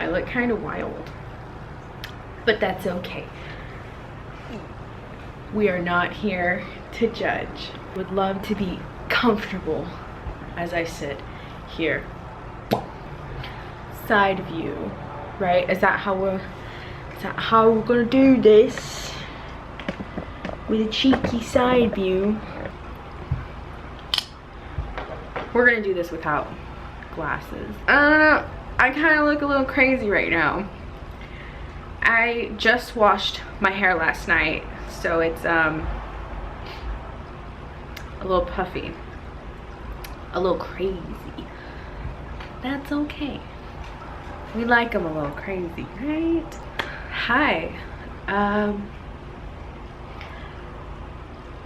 I look kind of wild, but that's okay. We are not here to judge. Would love to be comfortable as I sit here. Side view, right? Is that how we're gonna do this? With a cheeky side view. We're gonna do this without glasses. I don't know, I kind of look a little crazy right now. I just washed my hair last night, so it's a little puffy, a little crazy. That's okay. We like them a little crazy, right? Hi,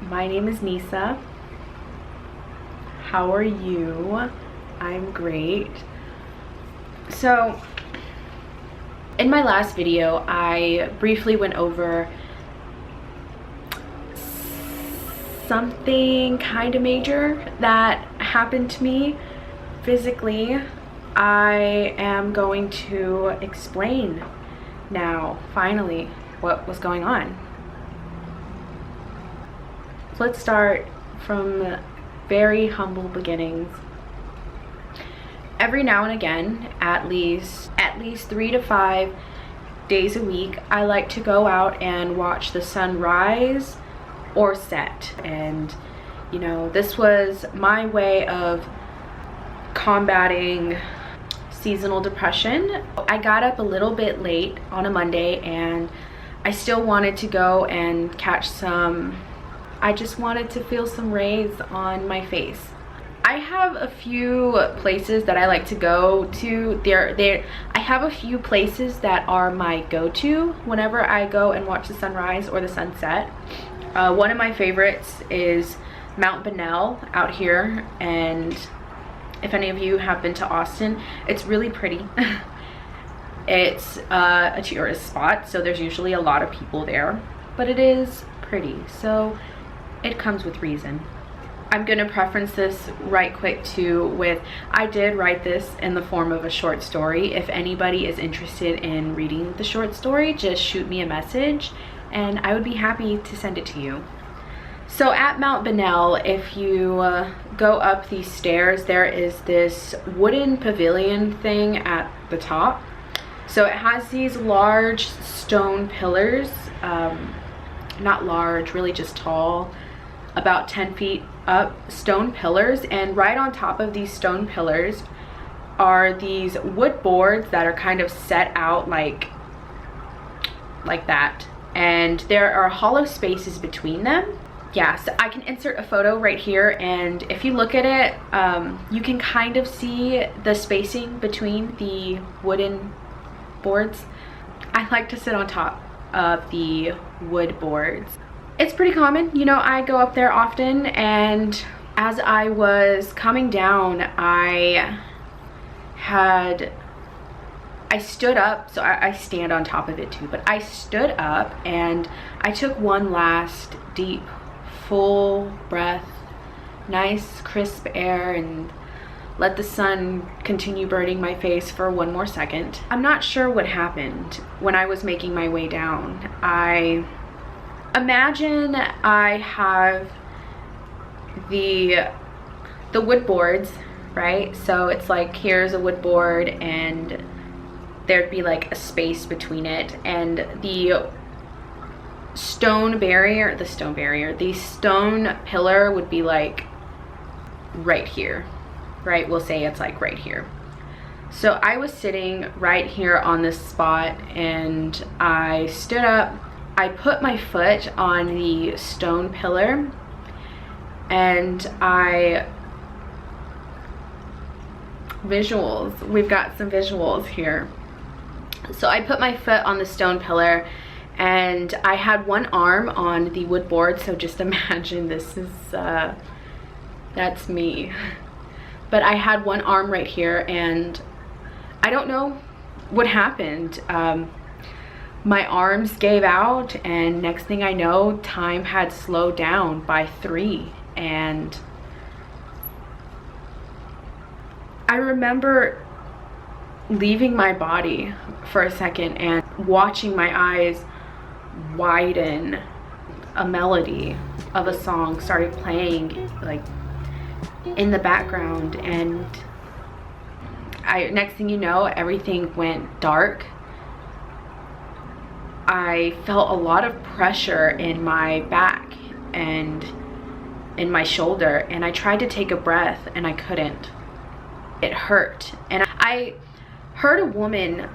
my name is Nisa. How are you? I'm great. So in my last video, I briefly went over something kind of major that happened to me physically. I am going to explain now, finally, what was going on. Let's start from very humble beginnings. Every now and again, at least 3 to 5 days a week, I like to go out and watch the sun rise or set. And you know, this was my way of combating seasonal depression. I got up a little bit late on a Monday and I still wanted to go and catch some, I just wanted to feel some rays on my face. I have a few places that I like to go to. I have a few places that are my go-to whenever I go and watch the sunrise or the sunset. One of my favorites is Mount Bonnell out here, and if any of you have been to Austin, it's really pretty. It's a tourist spot, so there's usually a lot of people there, but it is pretty, so it comes with reason. I'm gonna preference this right quick too with, I did write this in the form of a short story. If anybody is interested in reading the short story, just shoot me a message and I would be happy to send it to you. So at Mount Bonnell, if you go up these stairs, there is this wooden pavilion thing at the top. So it has these large stone pillars, not large, really just tall, about 10 feet up stone pillars, and right on top of these stone pillars are these wood boards that are kind of set out like that, and there are hollow spaces between them. Yeah, so I can insert a photo right here, and if you look at it, you can kind of see the spacing between the wooden boards. I like to sit on top of the wood boards. It's pretty common, you know, I go up there often, and as I was coming down, I stood up, so I stand on top of it too, but I stood up and I took one last deep, full breath, nice crisp air, and let the sun continue burning my face for one more second. I'm not sure what happened when I was making my way down. Imagine I have the wood boards, right? So it's like, here's a wood board and there'd be like a space between it, and the stone pillar would be like right here, right? We'll say it's like right here. So I was sitting right here on this spot, and I stood up, I put my foot on the stone pillar, and we've got some visuals here. So I put my foot on the stone pillar, and I had one arm on the wood board, so just imagine this is, that's me. But I had one arm right here, and I don't know what happened. My arms gave out, and next thing I know, time had slowed down by 3, and I remember leaving my body for a second and watching my eyes widen. A melody of a song started playing like in the background, and next thing you know, everything went dark. I felt a lot of pressure in my back and in my shoulder, and I tried to take a breath and I couldn't. It hurt. And I heard a woman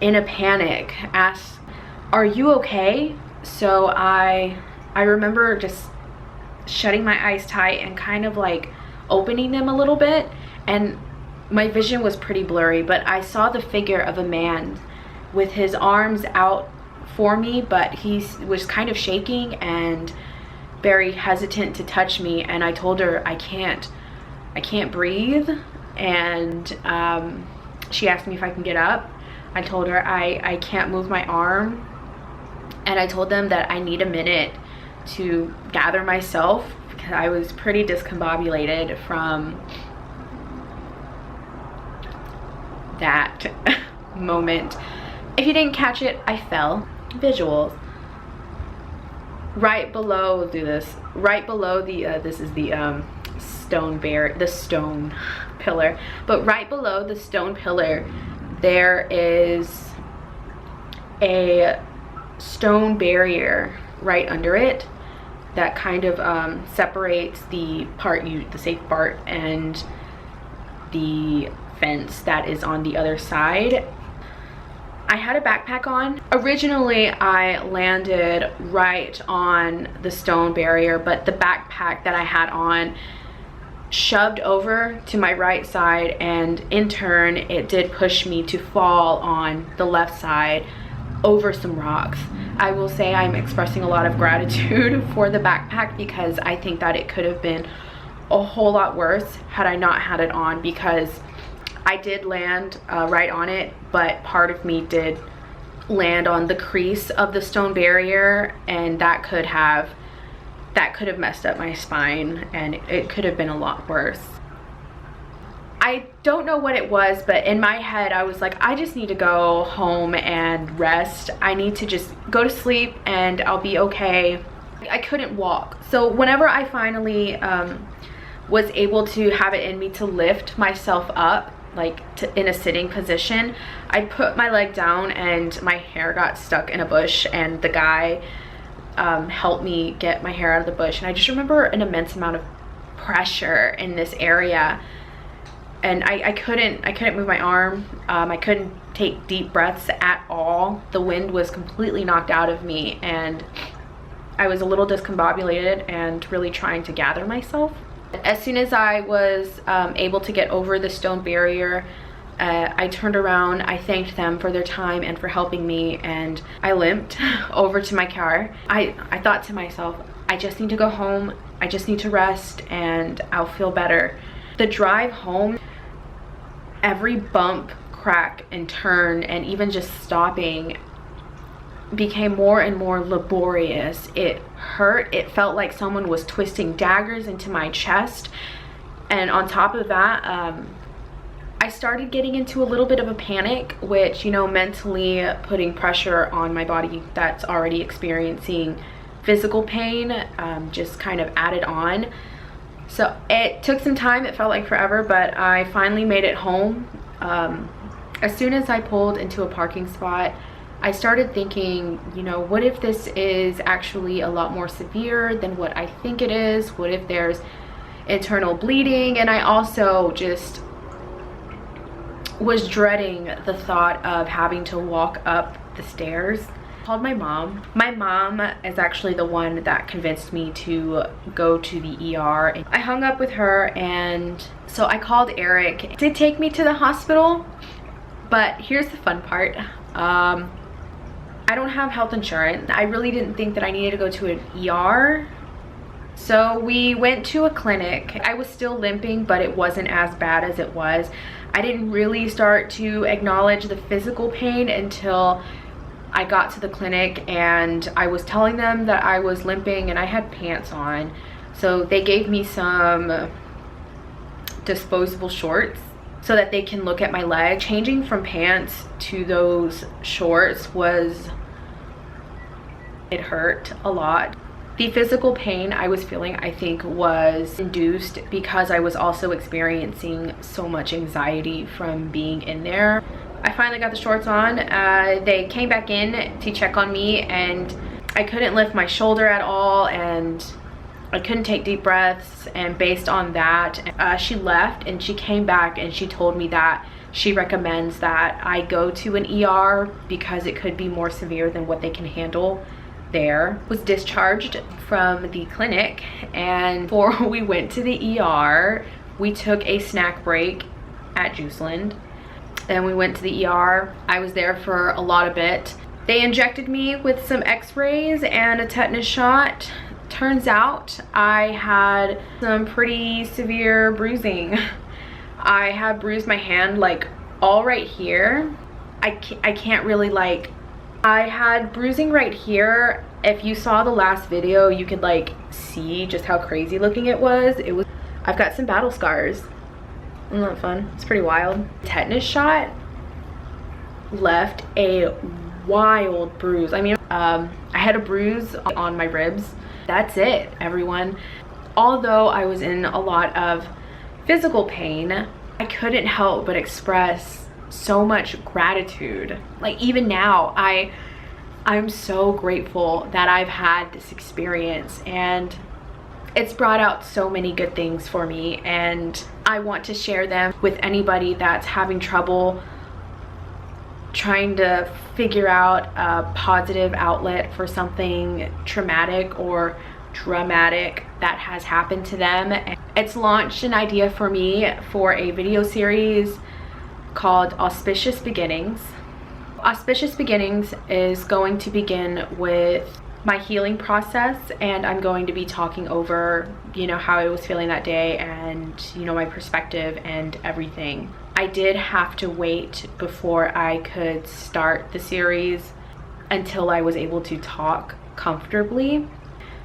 in a panic ask, "Are you okay?" So I remember just shutting my eyes tight and kind of like opening them a little bit, and my vision was pretty blurry, but I saw the figure of a man with his arms out for me, but he was kind of shaking and very hesitant to touch me. And I told her I can't breathe, and she asked me if I can get up. I told her I can't move my arm, and I told them that I need a minute to gather myself because I was pretty discombobulated from that moment. If you didn't catch it, I fell. Visuals. Right below, do this. Right below the this is the stone pillar. But right below the stone pillar, there is a stone barrier right under it that kind of separates the safe part and the fence that is on the other side. I had a backpack on. Originally, I landed right on the stone barrier, but the backpack that I had on shoved over to my right side, and in turn, it did push me to fall on the left side over some rocks. I will say I'm expressing a lot of gratitude for the backpack because I think that it could have been a whole lot worse had I not had it on, because I did land right on it, but part of me did land on the crease of the stone barrier, and that could have messed up my spine, and it could have been a lot worse. I don't know what it was, but in my head I was like, I just need to go home and rest. I need to just go to sleep and I'll be okay. I couldn't walk. So whenever I finally was able to have it in me to lift myself up, like in a sitting position, I put my leg down and my hair got stuck in a bush, and the guy helped me get my hair out of the bush. And I just remember an immense amount of pressure in this area, and I couldn't move my arm. I couldn't take deep breaths at all. The wind was completely knocked out of me, and I was a little discombobulated and really trying to gather myself. As soon as I was able to get over the stone barrier, I turned around, I thanked them for their time and for helping me, and I limped over to my car. I thought to myself, I just need to go home, I just need to rest, and I'll feel better. The drive home, every bump, crack, and turn, and even just stopping became more and more laborious. It hurt. It felt like someone was twisting daggers into my chest, and on top of that, I started getting into a little bit of a panic, which, you know, mentally putting pressure on my body that's already experiencing physical pain just kind of added on. So it took some time. It felt like forever, but I finally made it home. As soon as I pulled into a parking spot, I started thinking, you know, what if this is actually a lot more severe than what I think it is? What if there's internal bleeding? And I also just was dreading the thought of having to walk up the stairs. I called my mom. My mom is actually the one that convinced me to go to the ER. I hung up with her, and so I called Eric. He did take me to the hospital, but here's the fun part. I don't have health insurance. I really didn't think that I needed to go to an ER. So we went to a clinic. I was still limping, but it wasn't as bad as it was. I didn't really start to acknowledge the physical pain until I got to the clinic, and I was telling them that I was limping and I had pants on. So they gave me some disposable shorts so that they can look at my leg. Changing from pants to those shorts it hurt a lot. The physical pain I was feeling, I think, was induced because I was also experiencing so much anxiety from being in there. I finally got the shorts on. They came back in to check on me, and I couldn't lift my shoulder at all, and I couldn't take deep breaths. And based on that, she left and she came back and she told me that she recommends that I go to an ER because it could be more severe than what they can handle there. Was discharged from the clinic, and before we went to the ER, we took a snack break at Juiceland. Then we went to the ER. I was there for a lot of it. They injected me with some x-rays and a tetanus shot. Turns out I had some pretty severe bruising. I had bruised my hand like all right here. I can't really like, I had bruising right here. If you saw the last video, you could like see just how crazy looking it was. I've got some battle scars. Isn't that fun? It's pretty wild. Tetanus shot left a wild bruise. I mean, I had a bruise on my ribs. That's it, everyone. Although I was in a lot of physical pain, I couldn't help but express so much gratitude. Like even now, I'm so grateful that I've had this experience, and it's brought out so many good things for me, and I want to share them with anybody that's having trouble trying to figure out a positive outlet for something traumatic or dramatic that has happened to them. It's launched an idea for me for a video series called Auspicious Beginnings. Auspicious Beginnings is going to begin with my healing process, and I'm going to be talking over, you know, how I was feeling that day and, you know, my perspective and everything. I did have to wait before I could start the series until I was able to talk comfortably,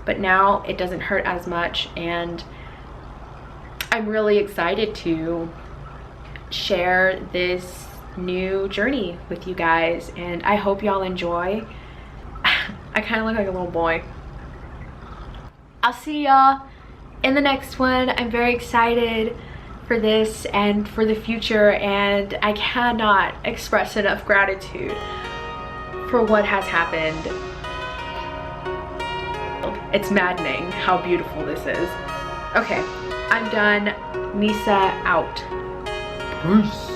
but now it doesn't hurt as much, and I'm really excited to share this new journey with you guys, and I hope y'all enjoy. I kind of look like a little boy. I'll see y'all in the next one. I'm very excited for this and for the future, and I cannot express enough gratitude for what has happened. It's maddening how beautiful this is. Okay, I'm done. Nisa out. Peace.